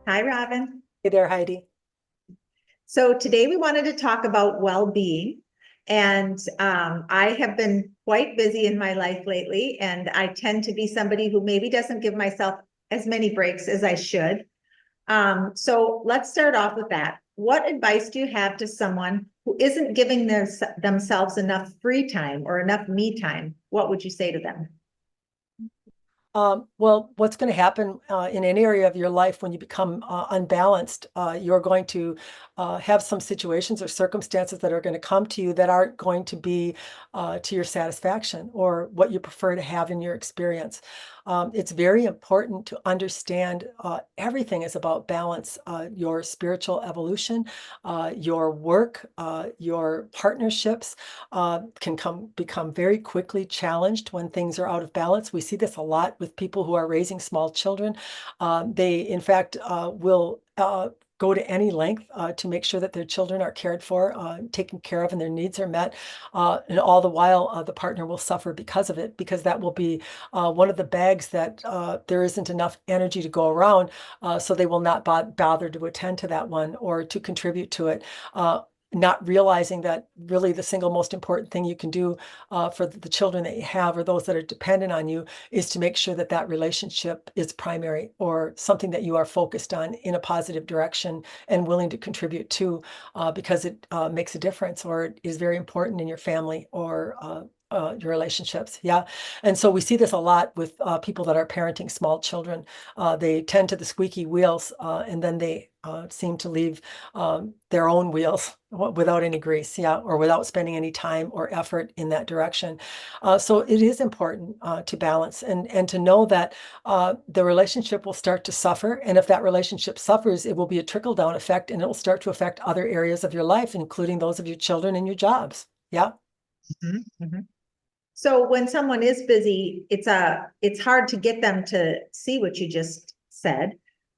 Hi, Robin. Hey there, Heidi. So today we wanted to talk about well-being. And I have been quite busy in my life lately, and I tend to be somebody who maybe doesn't give myself as many breaks as I should. So let's start off with that. What advice do you have to someone who isn't giving themselves enough free time or enough me time? What would you say to them? Well, what's going to happen in any area of your life when you become unbalanced, you're going to have some situations or circumstances that are going to come to you that aren't going to be to your satisfaction or what you prefer to have in your experience. It's very important to understand everything is about balance. Your spiritual evolution, your work, your partnerships can become very quickly challenged when things are out of balance. We see this a lot with people who are raising small children. They, in fact, will go to any length to make sure that their children are cared for, taken care of, and their needs are met. And all the while, the partner will suffer because of it, because that will be one of the bags that there isn't enough energy to go around. So they will not bother to attend to that one or to contribute to it. Not realizing that really the single most important thing you can do for the children that you have or those that are dependent on you is to make sure that that relationship is primary or something that you are focused on in a positive direction and willing to contribute to because it makes a difference or it is very important in your family or your relationships. Yeah. And so we see this a lot with people that are parenting small children. They tend to the squeaky wheels and then they seem to leave their own wheels without any grease, yeah, or without spending any time or effort in that direction. So it is important to balance and to know that the relationship will start to suffer. And if that relationship suffers, it will be a trickle down effect and it will start to affect other areas of your life, including those of your children and your jobs. Yeah. Mhm, mhm. So when someone is busy, it's hard to get them to see what you just said,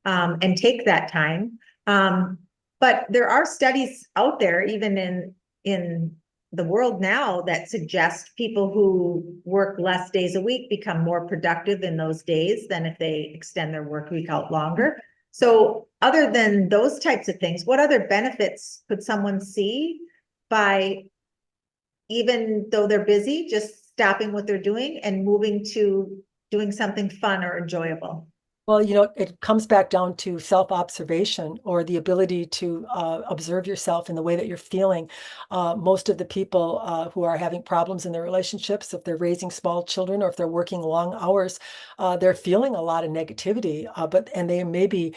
and take that time. But there are studies out there, even in the world now, that suggest people who work less days a week become more productive in those days than if they extend their work week out longer. So other than those types of things, what other benefits could someone see by, even though they're busy, just stopping what they're doing and moving to doing something fun or enjoyable? Well, it comes back down to self-observation or the ability to observe yourself in the way that you're feeling. Most of the people who are having problems in their relationships, if they're raising small children or if they're working long hours, they're feeling a lot of negativity, and they may be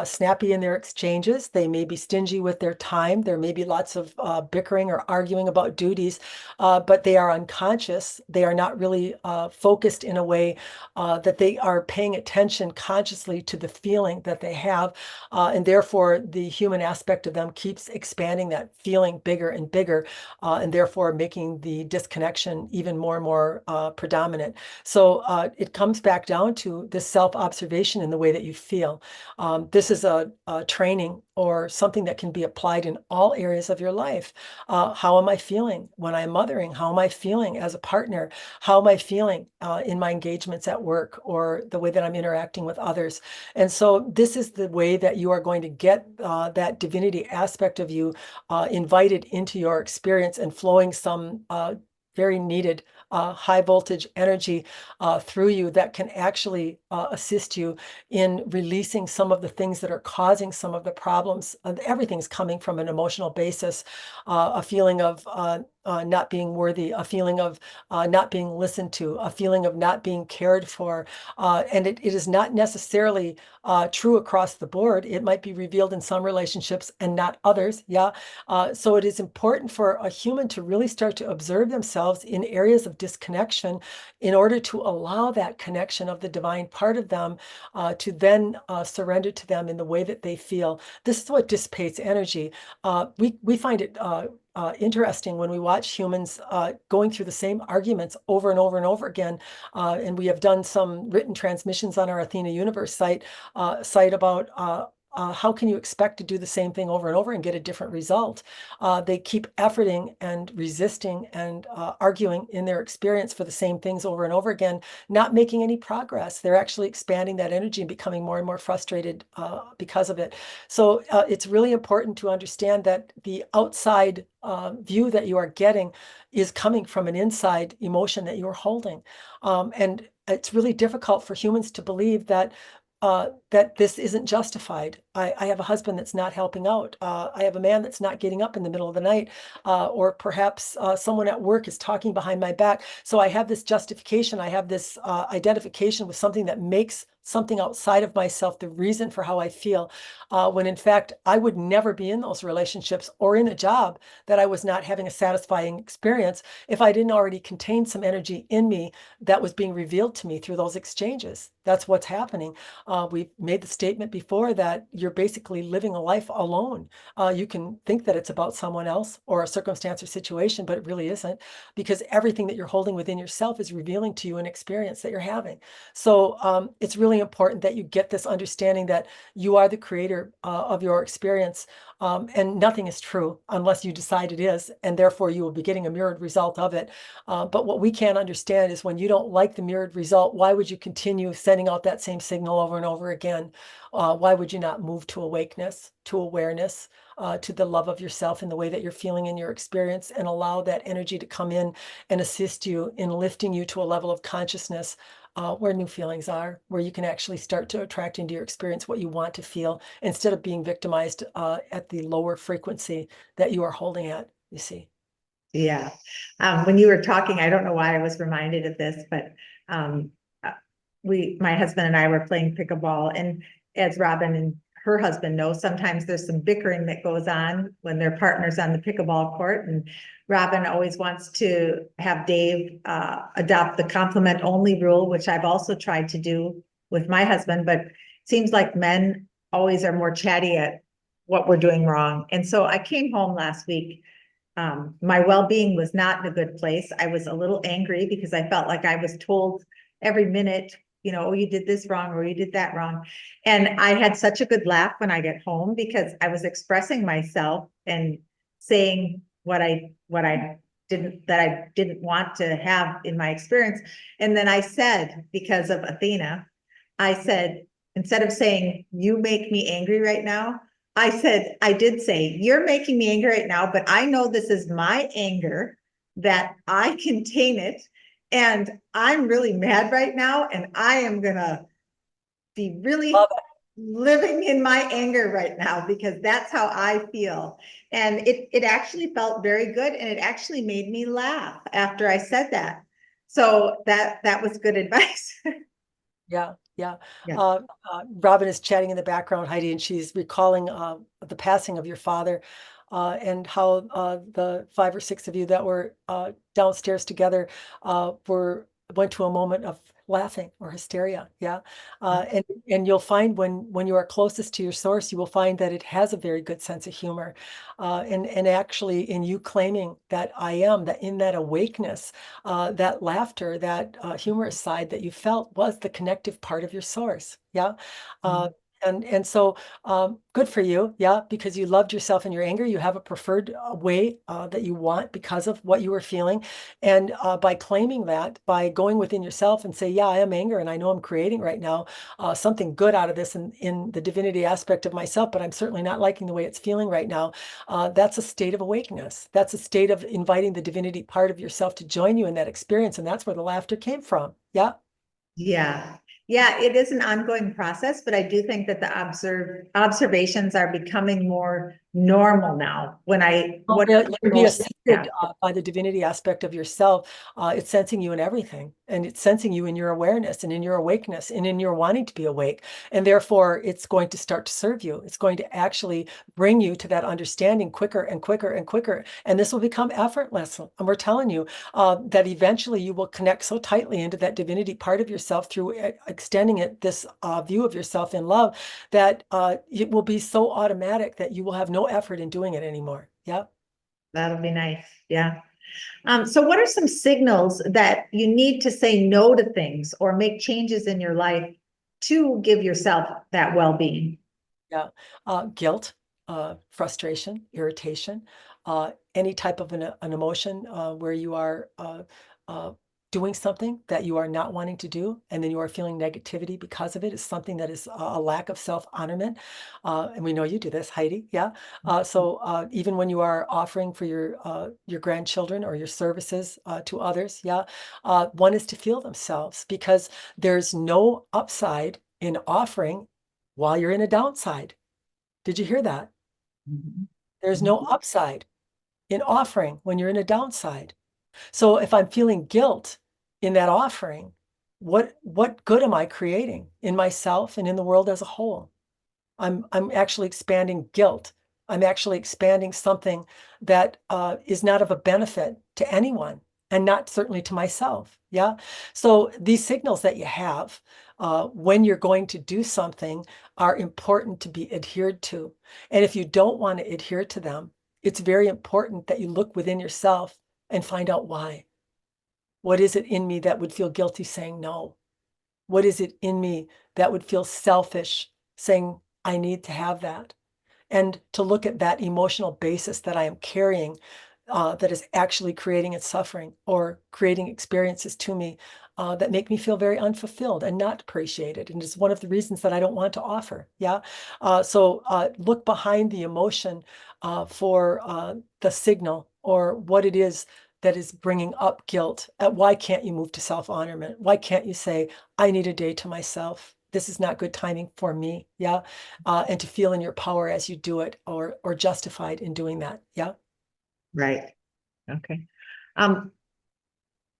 snappy in their exchanges. They may be stingy with their time. There may be lots of bickering or arguing about duties, but they are unconscious. They are not really focused in a way that they are paying attention consciously to the feeling that they have. And therefore, the human aspect of them keeps expanding that feeling bigger and bigger, and therefore making the disconnection even more and more predominant. So it comes back down to this self-observation in the way that you feel. This is a training or something that can be applied in all areas of your life. How am I feeling when I'm mothering? How am I feeling as a partner? How am I feeling in my engagements at work or the way that I'm interacting with others? And so this is the way that you are going to get that divinity aspect of you invited into your experience and flowing some very needed high voltage energy through you that can actually assist you in releasing some of the things that are causing some of the problems. Everything's coming from an emotional basis, a feeling of not being worthy, a feeling of not being listened to, a feeling of not being cared for. And it is not necessarily true across the board. It might be revealed in some relationships and not others. Yeah. So it is important for a human to really start to observe themselves in areas of disconnection in order to allow that connection of the divine part of them to then surrender to them in the way that they feel. This is what dissipates energy. We find it interesting when we watch humans going through the same arguments over and over and over again. And we have done some written transmissions on our Athena Universe site about how can you expect to do the same thing over and over and get a different result? They keep efforting and resisting and arguing in their experience for the same things over and over again, not making any progress. They're actually expanding that energy and becoming more and more frustrated because of it. So it's really important to understand that the outside view that you are getting is coming from an inside emotion that you are holding. And it's really difficult for humans to believe that that this isn't justified. I have a husband that's not helping out. I have a man that's not getting up in the middle of the night, or perhaps someone at work is talking behind my back. So I have this justification. I have this identification with something that makes something outside of myself the reason for how I feel, when in fact I would never be in those relationships or in a job that I was not having a satisfying experience if I didn't already contain some energy in me that was being revealed to me through those exchanges. That's what's happening. We made the statement before that you're basically living a life alone. You can think that it's about someone else or a circumstance or situation, but it really isn't, because everything that you're holding within yourself is revealing to you an experience that you're having. So it's really important that you get this understanding that you are the creator of your experience, and nothing is true unless you decide it is, and therefore you will be getting a mirrored result of it. But what we can't understand is when you don't like the mirrored result, why would you continue sending out that same signal over and over again? Why would you not move to awakeness, to awareness, to the love of yourself in the way that you're feeling in your experience, and allow that energy to come in and assist you in lifting you to a level of consciousness where new feelings are, where you can actually start to attract into your experience what you want to feel instead of being victimized at the lower frequency that you are holding at, you see. Yeah. When you were talking, I don't know why I was reminded of this, but uh, my husband and I were playing pickleball, and as Robin and her husband know, sometimes there's some bickering that goes on when their partners on the pickleball court. And Robin always wants to have Dave adopt the compliment only rule, which I've also tried to do with my husband, but it seems like men always are more chatty at what we're doing wrong. And so I came home last week. My well-being was not in a good place. I was a little angry because I felt like I was told every minute, oh, you did this wrong or you did that wrong. And I had such a good laugh when I get home because I was expressing myself and saying what I didn't want to have in my experience. And then I said, because of Athena, I said, instead of saying, you make me angry right now, I did say, you're making me angry right now, but I know this is my anger, that I contain it. And I'm really mad right now. And I am going to be really living in my anger right now because that's how I feel. And it actually felt very good. And it actually made me laugh after I said that. So that was good advice. Yeah, yeah. Yeah. Robin is chatting in the background, Heidi, and she's recalling the passing of your father, and how the 5 or 6 of you that were downstairs together went to a moment of laughing or hysteria. Yeah, and you'll find when you are closest to your source, you will find that it has a very good sense of humor, and actually in you claiming that I am, that in that awakeness, that laughter, that humorous side that you felt was the connective part of your source. Yeah. And so good for you. Yeah. Because you loved yourself in your anger. You have a preferred way that you want because of what you were feeling. And by claiming that, by going within yourself and say, yeah, I am anger and I know I'm creating right now something good out of this in the divinity aspect of myself, but I'm certainly not liking the way it's feeling right now. That's a state of awakeness. That's a state of inviting the divinity part of yourself to join you in that experience. And that's where the laughter came from. Yeah. Yeah. Yeah, it is an ongoing process, but I do think that the observations are becoming more normal now. Well, you'll be assisted yeah. by the divinity aspect of yourself. It's sensing you in everything, and it's sensing you in your awareness and in your awakeness and in your wanting to be awake. And therefore, it's going to start to serve you. It's going to actually bring you to that understanding quicker and quicker and quicker. And this will become effortless. And we're telling you that eventually you will connect so tightly into that divinity part of yourself through extending it, this view of yourself in love, that it will be so automatic that you will have no effort in doing it anymore. Yep. That'll be nice. Yeah. So what are some signals that you need to say no to things or make changes in your life to give yourself that well-being? Yeah. Guilt, frustration, irritation, any type of an emotion where you are uh, doing something that you are not wanting to do, and then you are feeling negativity because of it, is something that is a lack of self-honorment. And we know you do this, Heidi. Yeah. So even when you are offering for your grandchildren or your services to others, yeah, one is to feel themselves, because there's no upside in offering while you're in a downside. Did you hear that? Mhm. There's no upside in offering when you're in a downside. So if I'm feeling guilt in that offering, what good am I creating in myself and in the world as a whole? I'm actually expanding guilt. I'm actually expanding something that is not of a benefit to anyone, and not certainly to myself. Yeah. So these signals that you have when you're going to do something are important to be adhered to. And if you don't want to adhere to them, it's very important that you look within yourself and find out why. What is it in me that would feel guilty saying no? What is it in me that would feel selfish saying, I need to have that? And to look at that emotional basis that I am carrying that is actually creating its suffering or creating experiences to me that make me feel very unfulfilled and not appreciated. And it's one of the reasons that I don't want to offer. Yeah. So look behind the emotion for the signal or what it is that is bringing up guilt. Why can't you move to self-honorment? Why can't you say, I need a day to myself? This is not good timing for me. Yeah. And to feel in your power as you do it, or justified in doing that. Yeah. Right. Okay. Um,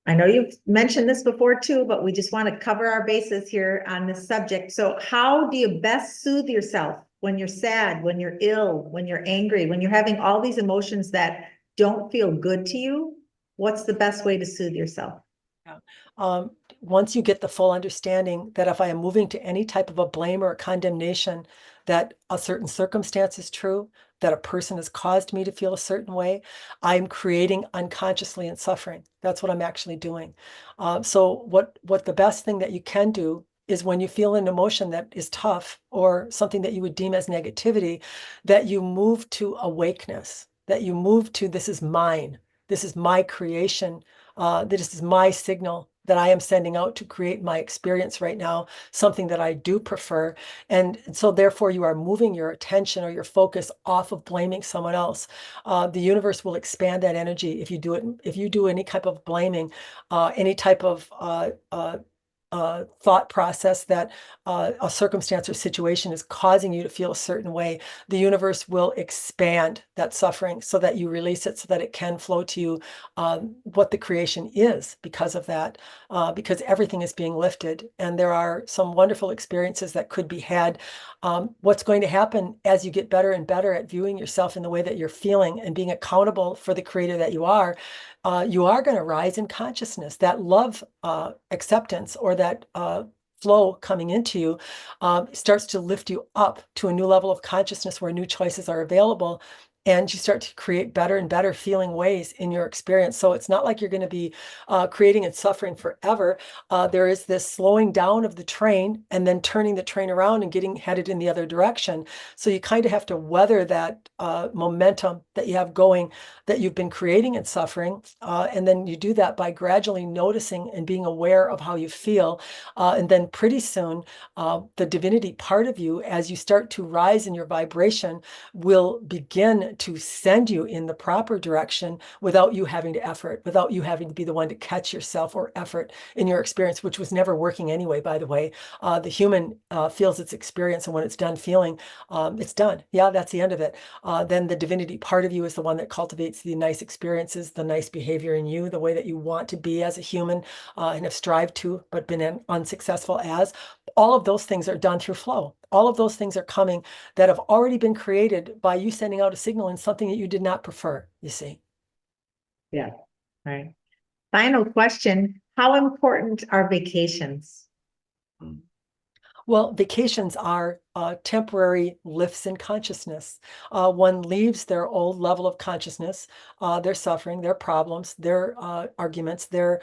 I know you've mentioned this before too, but we just want to cover our bases here on this subject. So how do you best soothe yourself when you're sad, when you're ill, when you're angry, when you're having all these emotions that don't feel good to you? What's the best way to soothe yourself? Yeah. Once you get the full understanding that if I am moving to any type of a blame or a condemnation, that a certain circumstance is true, that a person has caused me to feel a certain way, I'm creating unconsciously and suffering. That's what I'm actually doing. So what the best thing that you can do is, when you feel an emotion that is tough or something that you would deem as negativity, that you move to awakeness, that you move to, this is mine, this is my creation, this is my signal that I am sending out to create my experience right now, something that I do prefer. And so therefore you are moving your attention or your focus off of blaming someone else. The universe will expand that energy if you do it. If you do any type of blaming, any type of thought process that a circumstance or situation is causing you to feel a certain way, the universe will expand that suffering so that you release it, so that it can flow to you what the creation is because of that, because everything is being lifted. And there are some wonderful experiences that could be had. What's going to happen as you get better and better at viewing yourself in the way that you're feeling and being accountable for the creator that you are going to rise in consciousness. That love acceptance, or that flow coming into you starts to lift you up to a new level of consciousness where new choices are available. And you start to create better and better feeling ways in your experience. So it's not like you're going to be creating and suffering forever. There is this slowing down of the train and then turning the train around and getting headed in the other direction. So you kind of have to weather that momentum that you have going, that you've been creating and suffering. And then you do that by gradually noticing and being aware of how you feel. And then pretty soon, the divinity part of you, as you start to rise in your vibration, will begin to send you in the proper direction without you having to effort, without you having to be the one to catch yourself or effort in your experience, which was never working anyway, by the way. The human feels its experience, and when it's done feeling, it's done. Yeah, that's the end of it. Then the divinity part of you is the one that cultivates the nice experiences, the nice behavior in you, the way that you want to be as a human and have strived to, but been unsuccessful as. All of those things are done through flow. All of those things are coming that have already been created by you sending out a signal in something that you did not prefer, you see. Yeah. Right. Final question. How important are vacations? Mm. Well, vacations are temporary lifts in consciousness. One leaves their old level of consciousness, their suffering, their problems, their arguments, their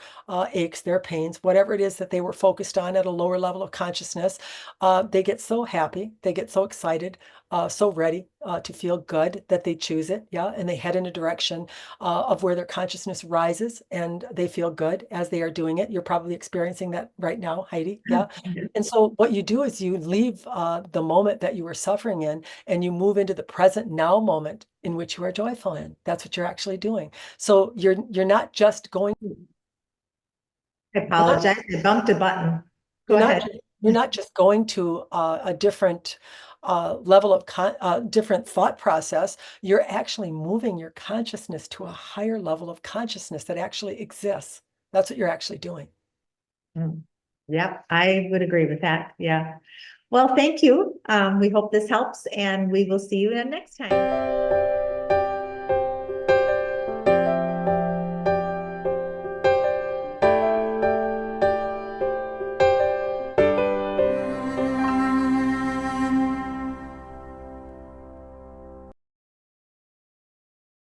aches, their pains, whatever it is that they were focused on at a lower level of consciousness. They get so happy, they get so excited, so ready to feel good that they choose it, yeah, and they head in a direction of where their consciousness rises and they feel good as they are doing it. You're probably experiencing that right now, Heidi, yeah. And so what you do is you leave the moment that you were suffering in and you move into the present now moment in which you are joyful in. That's what you're actually doing. So you're not just going, I you're not, apologize. I bumped a button. Go you're not ahead. you're not just going to a different level of different thought process. You're actually moving your consciousness to a higher level of consciousness that actually exists. That's what you're actually doing. Mm. Yep, I would agree with that. Yeah. Well, thank you. We hope this helps and we will see you next time.